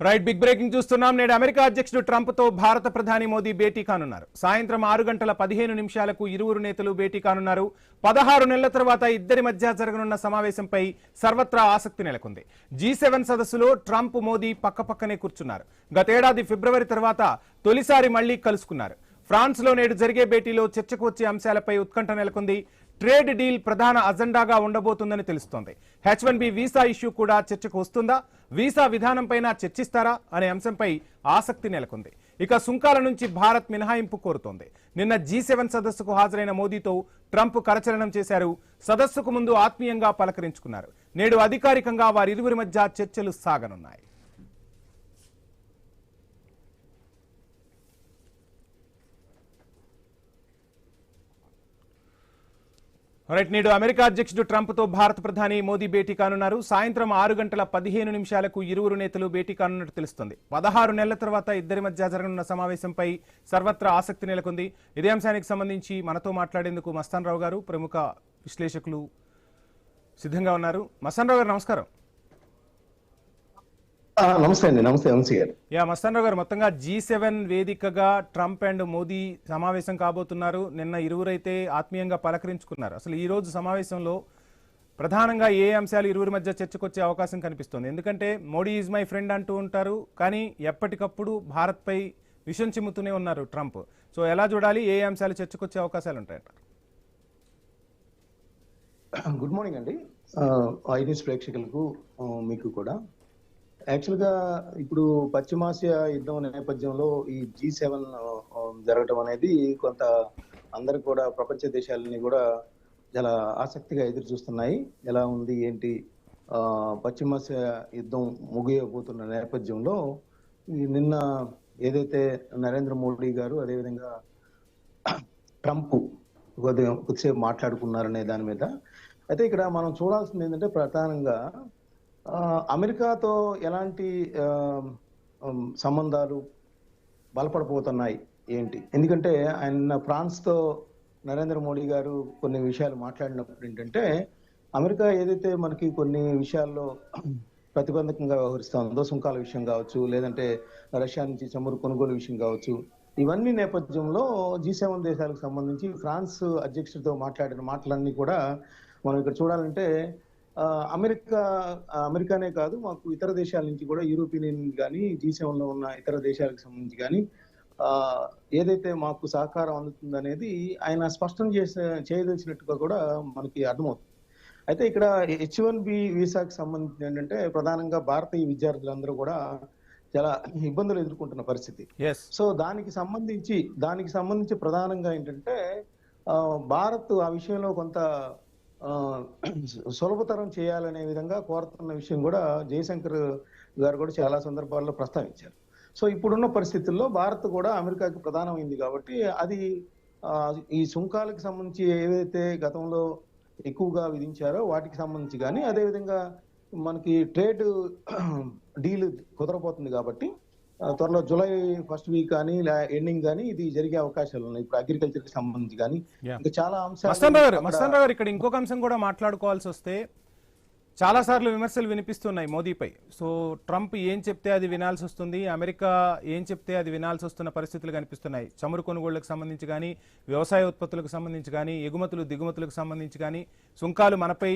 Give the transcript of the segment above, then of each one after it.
Right, big breaking చూస్తున్నాం. నేడు America అధ్యక్షుడు ట్రంప్ తో భారత ప్రధాని మోదీ భేటీ కానున్నారు. సాయంత్రం 6:15 ఇరువురు నేతలు భేటీ కానున్నారు. 16 నెలల తర్వాత ఇద్దరి మధ్య జరగనున్న సమావేశంపై సర్వత్రా ఆసక్తి నెలకొంది. G7 సదస్సులో ట్రంప్ మోదీ పక్కపక్కనే కూర్చున్నారు. గతేడాది ఫిబ్రవరి తర్వాత తొలిసారి మళ్లీ కలుసుకున్నారు. ఫ్రాన్స్ లో నేడు జరిగే భేటీలో చర్చకు వచ్చే అంశాలపై ఉత్కంఠ నెలకొంది. ట్రేడ్ డీల్ ప్రధాన అజెండాగా ఉండబోతుందని తెలుస్తోంది. H1B వీసా ఇష్యూ కూడా చర్చకు వస్తుందా, వీసా విధానంపైన చర్చిస్తారా అనే అంశంపై ఆసక్తి నెలకొంది. ఇక సుంకాల నుంచి భారత్ మినహాయింపు కోరుతోంది. నిన్న G7 సదస్సుకు హాజరైన మోదీతో ట్రంప్ కరచలనం చేశారు. సదస్సుకు ముందు ఆత్మీయంగా పలకరించుకున్నారు. నేడు అధికారికంగా వారిరువురి మధ్య చర్చలు సాగనున్నాయి. రైట్, నేడు అమెరికా అధ్యక్షుడు ట్రంప్ తో భారత ప్రధాని మోదీ భేటీ కానున్నారు. సాయంత్రం 6:15 ఇరువురు నేతలు భేటీ కానున్నట్టు తెలుస్తుంది. 16 నెలల తర్వాత ఇద్దరి మధ్య జరగనున్న సమావేశంపై సర్వత్రా ఆసక్తి నెలకొంది. ఇదే అంశానికి సంబంధించి మనతో మాట్లాడేందుకు మస్తాన్ రావు గారు, ప్రముఖ విశ్లేషకులు సిద్ధంగా ఉన్నారు. మస్తాన్ రావు గారు, నమస్కారం. నమస్తే అండి. నమస్తే వంశీ గారు. మస్తాన్ రావు గారు, మొత్తంగా G7 వేదికగా ట్రంప్ అండ్ మోదీ సమావేశం కాబోతున్నారు. నిన్న ఇరువురైతే ఆత్మీయంగా పలకరించుకున్నారు. అసలు ఈ రోజు సమావేశంలో ప్రధానంగా ఏ అంశాలు ఇరువురి మధ్య చర్చకొచ్చే అవకాశం కనిపిస్తుంది? ఎందుకంటే మోడీ ఈజ్ మై ఫ్రెండ్ అంటూ ఉంటారు, కానీ ఎప్పటికప్పుడు భారత్ పై విషం చిమ్ముతూనే ఉన్నారు ట్రంప్. సో ఎలా చూడాలి, ఏ అంశాలు చర్చకొచ్చే అవకాశాలు ఉంటాయంటారు? గుడ్ మార్నింగ్ అండి. ఐ న్యూస్ ప్రేక్షకులకు మీకు కూడా. యాక్చువల్గా ఇప్పుడు పశ్చిమాసియా యుద్ధం నేపథ్యంలో ఈ G7 జరగటం అనేది కొంత అందరు కూడా ప్రపంచ దేశాలని కూడా చాలా ఆసక్తిగా ఎదురు చూస్తున్నాయి. ఎలా ఉంది ఏంటి, పశ్చిమాసియా యుద్ధం ముగియబోతున్న నేపథ్యంలో నిన్న ఏదైతే నరేంద్ర మోడీ గారు అదేవిధంగా ట్రంప్ కొద్దిసేపు మాట్లాడుకున్నారనే దాని మీద అయితే ఇక్కడ మనం చూడాల్సింది ఏంటంటే ప్రధానంగా అమెరికాతో ఎలాంటి సంబంధాలు బలపడిపోతున్నాయి ఏంటి. ఎందుకంటే ఆయన ఫ్రాన్స్తో నరేంద్ర మోడీ గారు కొన్ని విషయాలు మాట్లాడినప్పుడు ఏంటంటే అమెరికా ఏదైతే మనకి కొన్ని విషయాల్లో ప్రతిబంధకంగా వ్యవహరిస్తుందో, సుంకాల విషయం కావచ్చు, లేదంటే రష్యా నుంచి చమురు కొనుగోలు విషయం కావచ్చు, ఇవన్నీ నేపథ్యంలో G7 దేశాలకు సంబంధించి ఫ్రాన్స్ అధ్యక్షుడితో మాట్లాడిన మాటలన్నీ కూడా మనం ఇక్కడ చూడాలంటే అమెరికానే కాదు, మాకు ఇతర దేశాల నుంచి కూడా యూరోపియన్ యూనియన్ కానీ G7 లో ఉన్న ఇతర దేశాలకు సంబంధించి కానీ ఏదైతే మాకు సహకారం అందుతుంది అనేది ఆయన స్పష్టం చేయదలిచినట్టుగా కూడా మనకి అర్థమవుతుంది. అయితే ఇక్కడ H1B వీసాకి సంబంధించి ఏంటంటే ప్రధానంగా భారతీయ విద్యార్థులందరూ కూడా చాలా ఇబ్బందులు ఎదుర్కొంటున్న పరిస్థితి. సో దానికి సంబంధించి ప్రధానంగా ఏంటంటే భారత్ ఆ విషయంలో కొంత సులభతరం చేయాలనే విధంగా కోరుతున్న విషయం కూడా జయశంకర్ గారు కూడా చాలా సందర్భాల్లో ప్రస్తావించారు. సో ఇప్పుడున్న పరిస్థితుల్లో భారత్ కూడా అమెరికాకి ప్రధానమైంది కాబట్టి అది ఈ సుంకాలకు సంబంధించి ఏవైతే గతంలో ఎక్కువగా విధించారో వాటికి సంబంధించి కానీ, అదేవిధంగా మనకి ట్రేడ్ డీల్ కుదరబోతుంది కాబట్టి త్వరలో జూలై ఫస్ట్ వీక్ కానీ ఎండింగ్ కానీ ఇది జరిగే అవకాశాలు ఉన్నాయి. ఇప్పుడు అగ్రికల్చర్ కి సంబంధించి కానీ ఇంకా చాలా అంశాలు. మస్తాన్ రావు, ఇక్కడ ఇంకొక అంశం కూడా మాట్లాడుకోవాల్సి వస్తే చాలా సార్లు విమర్శలు వినిపిస్తున్నాయి మోదీపై. సో ట్రంప్ ఏం చెప్తే అది వినాల్సి వస్తుంది, అమెరికా ఏం చెప్తే అది వినాల్సి వస్తున్న పరిస్థితులు కనిపిస్తున్నాయి. చమురు కొనుగోళ్లకు సంబంధించి కానీ, వ్యవసాయ ఉత్పత్తులకు సంబంధించి కానీ, ఎగుమతులు దిగుమతులకు సంబంధించి కానీ, సుంకాలు మనపై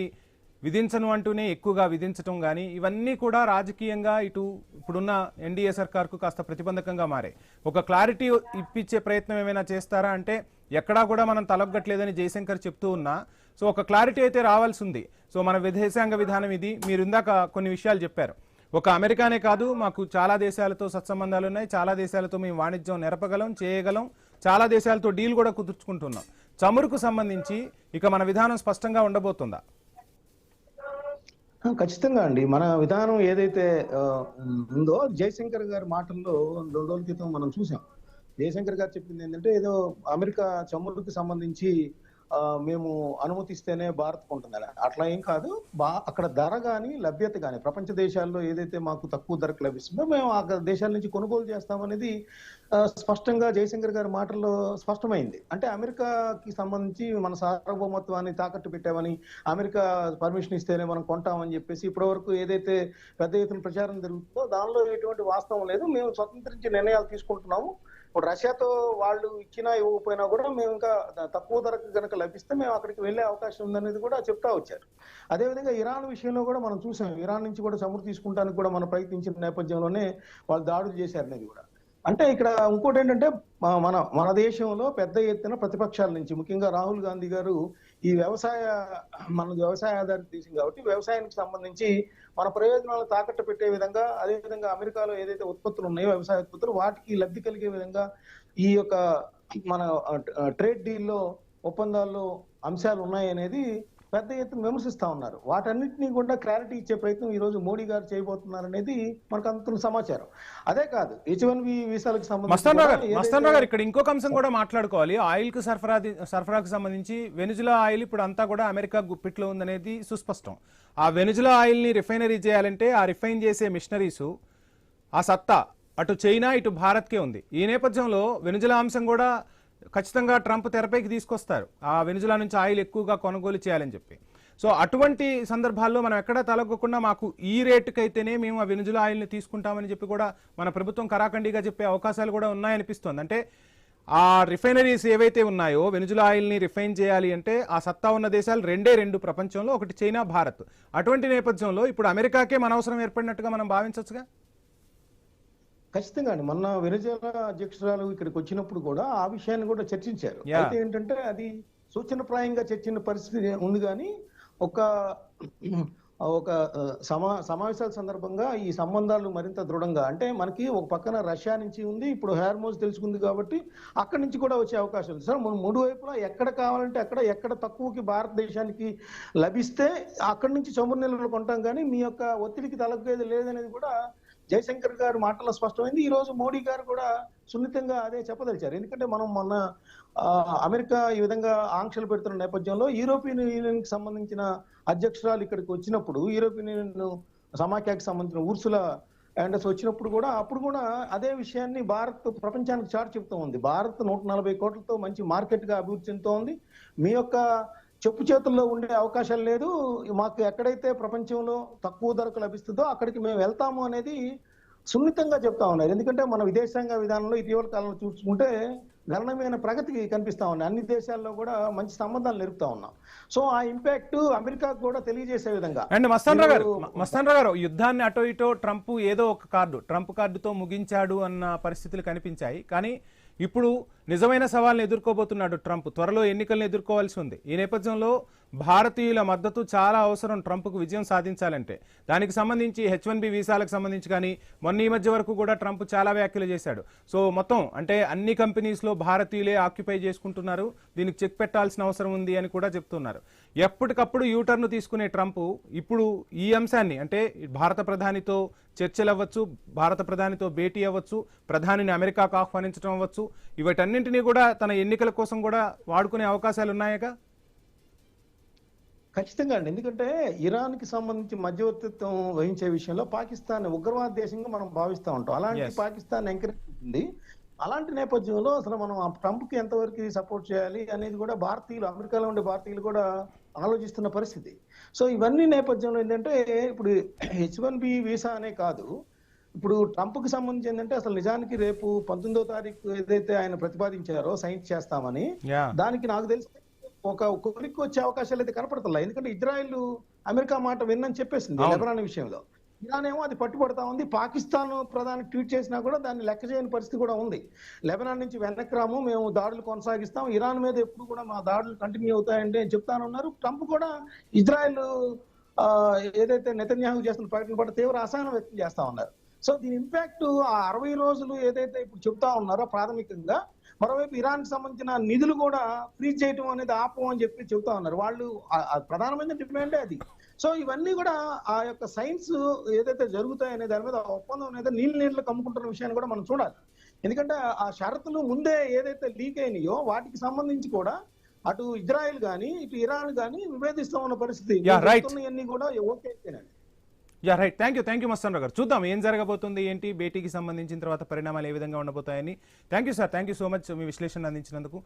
విధించను అంటూనే ఎక్కువగా విధించడం కానీ, ఇవన్నీ కూడా రాజకీయంగా ఇప్పుడున్న ఎన్డీఏ సర్కార్కు కాస్త ప్రతిబంధకంగా మారాయి. ఒక క్లారిటీ ఇప్పించే ప్రయత్నం ఏమైనా చేస్తారా అంటే ఎక్కడా కూడా మనం తలొగ్గట్లేదని జయశంకర్ చెప్తూ ఉన్నా, సో ఒక క్లారిటీ అయితే రావాల్సి ఉంది. సో మన విదేశాంగ విధానం ఇది. మీరు ఇందాక కొన్ని విషయాలు చెప్పారు. ఒక అమెరికానే కాదు, మాకు చాలా దేశాలతో సత్సంబంధాలు ఉన్నాయి, చాలా దేశాలతో మేము వాణిజ్యం నెరపగలం, చేయగలం, చాలా దేశాలతో డీల్ కూడా కుదుర్చుకుంటున్నాం. చమురుకు సంబంధించి ఇక మన విధానం స్పష్టంగా ఉండబోతుందా? ఖచ్చితంగా అండి. మన విధానం ఏదైతే ఉందో జయశంకర్ గారి మాటల్లో 2 రోజుల క్రితం మనం చూసాం. జయశంకర్ గారు చెప్పింది ఏంటంటే ఏదో అమెరికా చమురుకి సంబంధించి మేము అనుమతిస్తేనే భారత్ కొంటుందని. అట్లా ఏం కాదు. అక్కడ ధర కానీ లభ్యత కానీ ప్రపంచ దేశాల్లో ఏదైతే మాకు తక్కువ ధరకు లభిస్తుందో మేము ఆ దేశాల నుంచి కొనుగోలు చేస్తామనేది స్పష్టంగా జయశంకర్ గారి మాటల్లో స్పష్టమైంది. అంటే అమెరికాకి సంబంధించి మన సార్వభౌమత్వాన్ని తాకట్టు పెట్టామని, అమెరికా పర్మిషన్ ఇస్తేనే మనం కొంటామని చెప్పేసి ఇప్పటి వరకు ఏదైతే పెద్ద ఎత్తున ప్రచారం జరుగుతుందో దానిలో ఎటువంటి వాస్తవం లేదు. మేము స్వతంత్రించి నిర్ణయాలు తీసుకుంటున్నాము. ఇప్పుడు రష్యాతో వాళ్ళు ఇచ్చినా ఇవ్వకపోయినా కూడా మేము ఇంకా తక్కువ ధరకు కనుక లభిస్తే మేము అక్కడికి వెళ్లే అవకాశం ఉందనేది కూడా చెప్తా వచ్చారు. అదేవిధంగా ఇరాన్ విషయంలో కూడా మనం చూసాం. ఇరాన్ నుంచి కూడా చమురు తీసుకుంటానికి కూడా మనం ప్రయత్నించిన నేపథ్యంలోనే వాళ్ళు దాడులు చేశారనేది కూడా. అంటే ఇక్కడ ఇంకోటి ఏంటంటే మన దేశంలో పెద్ద ఎత్తున ప్రతిపక్షాల నుంచి ముఖ్యంగా రాహుల్ గాంధీ గారు ఈ మన వ్యవసాయ ఆధారిత దేశం కాబట్టి వ్యవసాయానికి సంబంధించి మన ప్రయోజనాలను తాకట్టు పెట్టే విధంగా, అదేవిధంగా అమెరికాలో ఏదైతే ఉత్పత్తులు ఉన్నాయో వ్యవసాయ ఉత్పత్తులు వాటికి లబ్ధి కలిగే విధంగా ఈ యొక్క మన ట్రేడ్ డీల్లో ఒప్పందాల్లో అంశాలు ఉన్నాయనేది పెద్ద ఎత్తున విమర్శిస్తా ఉన్నారు. వాటన్నిటినీ కూడా క్లారిటీ ఇచ్చే ప్రయత్నం ఈ రోజు మోడీ గారు చేయబోతున్నారు అనేది మనకు అంత సమాచారం. అదే కాదు H1B వీసాలకు మస్తాన్ రావు గారు ఇక్కడ ఇంకొక అంశం కూడా మాట్లాడుకోవాలి. ఆయిల్ కు సరఫరాకు సంబంధించి వెనిజులా ఆయిల్ ఇప్పుడు అంతా కూడా అమెరికా గుప్పిట్లో ఉందనేది సుస్పష్టం. ఆ వెనిజులా ఆయిల్ ని రిఫైనరీ చేయాలంటే ఆ రిఫైన్ చేసే మిషనరీస్ ఆ సత్తా అటు చైనా ఇటు భారత్కే ఉంది. ఈ నేపథ్యంలో వెనిజులా అంశం కూడా ఖచ్చితంగా ట్రంప్ తెరపైకి తీసుకొస్తారు, ఆ వెనిజులా నుంచి ఆయిల్ ఎక్కువగా కొనుగోలు చేయాలని చెప్పి. సో అటువంటి సందర్భాల్లో మనం ఎక్కడా తలగకుండా మాకు ఈ రేటుకైతేనే మేము ఆ వెనిజులా ఆయిల్ని తీసుకుంటామని చెప్పి కూడా మన ప్రభుత్వం కరాఖండిగా చెప్పే అవకాశాలు కూడా ఉన్నాయనిపిస్తుంది. అంటే ఆ రిఫైనరీస్ ఏవైతే ఉన్నాయో వెనిజులా ఆయిల్ని రిఫైన్ చేయాలి అంటే ఆ సత్తా ఉన్న దేశాలు రెండు ప్రపంచంలో, ఒకటి చైనా, భారత్. అటువంటి నేపథ్యంలో ఇప్పుడు అమెరికాకే మన అవసరం ఏర్పడినట్టుగా మనం భావించవచ్చుగా? ఖచ్చితంగా అండి. మొన్న వెనిజులా అధ్యక్షురాలు ఇక్కడికి వచ్చినప్పుడు కూడా ఆ విషయాన్ని కూడా చర్చించారు. అయితే ఏంటంటే అది సూచనప్రాయంగా చర్చిన పరిస్థితి ఉంది. కానీ ఒక సమావేశాల సందర్భంగా ఈ సంబంధాలు మరింత దృఢంగా, అంటే మనకి ఒక పక్కన రష్యా నుంచి ఉంది, ఇప్పుడు హార్మోజ్ తెలుసుకుంది కాబట్టి అక్కడి నుంచి కూడా వచ్చే అవకాశం ఉంది. సార్ మనం మూడు వైపులా ఎక్కడ కావాలంటే ఎక్కడ తక్కువకి భారతదేశానికి లభిస్తే అక్కడి నుంచి చమురు నిల్వలు కొంటాం, కానీ మీ యొక్క ఒత్తిడికి తలగ్గేది లేదనేది కూడా జయశంకర్ గారి మాటల్లో స్పష్టమైంది. ఈ రోజు మోడీ గారు కూడా సున్నితంగా అదే చెప్పదలిచారు. ఎందుకంటే మనం మొన్న అమెరికా ఈ విధంగా ఆంక్షలు పెడుతున్న నేపథ్యంలో యూరోపియన్ యూనియన్ కి సంబంధించిన అధ్యక్షురాలు ఇక్కడికి వచ్చినప్పుడు, యూరోపియన్ యూనియన్ సమాఖ్యకి సంబంధించిన ఊర్సులా అండర్స్ వచ్చినప్పుడు కూడా అప్పుడు కూడా అదే విషయాన్ని భారత్ ప్రపంచానికి చాటి చెప్తూ ఉంది. భారత్ 140 కోట్లతో మంచి మార్కెట్ గా అభివృద్ధి చెందుతూ ఉంది. మీ యొక్క చెప్పు చేతుల్లో ఉండే అవకాశాలు లేదు, మాకు ఎక్కడైతే ప్రపంచంలో తక్కువ ధరకు లభిస్తుందో అక్కడికి మేము వెళ్తాము అనేది సున్నితంగా చెప్తా ఉన్నారు. ఎందుకంటే మన విదేశాంగ విధానంలో ఇటీవల కాలంలో చూసుకుంటే గణనీయమైన ప్రగతికి కనిపిస్తా ఉన్నాయి. అన్ని దేశాల్లో కూడా మంచి సంబంధాలు నెరుపుతా ఉన్నాం. సో ఆ ఇంపాక్ట్ అమెరికాకు కూడా తెలియజేసే విధంగా. అండ్ మస్తాన్ రావు గారు యుద్ధాన్ని అటో ఇటో ట్రంప్ ఏదో ఒక ట్రంప్ కార్డుతో ముగించాడు అన్న పరిస్థితులు కనిపించాయి. కానీ ఇప్పుడు నిజమైన సవాల్ని ఎదుర్కోబోతున్నాడు ట్రంప్. త్వరలో ఎన్నికలను ఎదుర్కోవాల్సి ఉంది. ఈ నేపథ్యంలో భారతీయుల మద్దతు చాలా అవసరం ట్రంప్కు విజయం సాధించాలంటే. దానికి సంబంధించి H1B వీసాలకు సంబంధించి కానీ మొన్న ఈ మధ్య వరకు కూడా ట్రంప్ చాలా వ్యాఖ్యలు చేశాడు. సో మొత్తం అంటే అన్ని కంపెనీస్లో భారతీయులే ఆక్యుపై చేసుకుంటున్నారు, దీనికి చెక్ పెట్టాల్సిన అవసరం ఉంది అని కూడా చెప్తున్నారు. ఎప్పటికప్పుడు యూటర్న్ తీసుకునే ట్రంప్ ఇప్పుడు ఈ అంశాన్ని, అంటే భారత ప్రధానితో చర్చలు అవ్వచ్చు, భారత ప్రధానితో భేటీ అవ్వచ్చు, ప్రధానిని అమెరికాకు ఆహ్వానించడం అవ్వచ్చు, వీటన్నింటినీ కూడా తన ఎన్నికల కోసం కూడా వాడుకునే అవకాశాలు ఉన్నాయగా? ఖచ్చితంగా అండి. ఎందుకంటే ఇరాన్ కి సంబంధించి మధ్యవర్తిత్వం వహించే విషయంలో పాకిస్తాన్ ఉగ్రవాద దేశంగా మనం భావిస్తూ ఉంటాం. అలాంటి పాకిస్తాన్ ఎంకరేజ్ ఉంటుంది. అలాంటి నేపథ్యంలో అసలు మనం ట్రంప్ కి ఎంతవరకు సపోర్ట్ చేయాలి అనేది కూడా అమెరికాలో ఉండే భారతీయులు కూడా ఆలోచిస్తున్న పరిస్థితి. సో ఇవన్నీ నేపథ్యంలో ఏంటంటే ఇప్పుడు H1B వీసా అనే కాదు, ఇప్పుడు ట్రంప్ కి సంబంధించి ఏంటంటే అసలు నిజానికి రేపు 19వ తారీఖు ఏదైతే ఆయన ప్రతిపాదించారో సైన్ చేస్తామని, దానికి నాకు తెలిసి ఒక కొలిక్కి వచ్చే అవకాశాలు అయితే కనపడుతున్నాయి. ఎందుకంటే ఇజ్రాయెల్ అమెరికా మాట విన్నని చెప్పేసింది లెబనాన్ విషయంలో. ఇరాన్ ఏమో అది పట్టుబడతా ఉంది. పాకిస్తాన్ ప్రధాని ట్వీట్ చేసినా కూడా దాన్ని లెక్క చేయని పరిస్థితి కూడా ఉంది. లెబనాన్ నుంచి వెనక్కి రాము, మేము దాడులు కొనసాగిస్తాం, ఇరాన్ మీద ఎప్పుడు కూడా మా దాడులు కంటిన్యూ అవుతాయంటే చెప్తానున్నారు. ట్రంప్ కూడా ఇజ్రాయెల్ ఏదైతే నెతన్యాహు చేస్తున్న ప్రకటన పట్ల తీవ్ర అసహనం వ్యక్తం చేస్తా ఉన్నారు. సో దీని ఇంపాక్ట్ ఆ 60 రోజులు ఏదైతే ఇప్పుడు చెప్తా ఉన్నారో ప్రాథమికంగా, మరోవైపు ఇరాన్ కి సంబంధించిన నిధులు కూడా ఫ్రీజ్ చేయడం అనేది ఆపం అని చెప్పి చెబుతా ఉన్నారు. వాళ్ళు ప్రధానమైన డిమాండే అది. సో ఇవన్నీ కూడా ఆ యొక్క సైన్స్ ఏదైతే జరుగుతాయనే దాని మీద ఒప్పందం అనేది నీళ్ళు కమ్ముకుంటున్న విషయాన్ని కూడా మనం చూడాలి. ఎందుకంటే ఆ షరతులు ముందే ఏదైతే లీక్ అయినాయో వాటికి సంబంధించి కూడా అటు ఇజ్రాయెల్ కానీ ఇటు ఇరాన్ కానీ విభేదిస్తూ ఉన్న పరిస్థితి. Yeah, right. చెప్తున్నవన్నీ కూడా ఓకే అయిపోయినాయి. Yeah right, thank you Mastan Rao గారు. చూద్దాం ఏం జరగబోతుంది, ఏంటి భేటీకి సంబంధించిన తర్వాత పరిణామాలు ఏ విధంగా ఉండబోతాయని. Thank you sir, thank you so much మీ విశ్లేషణ అందించినందుకు.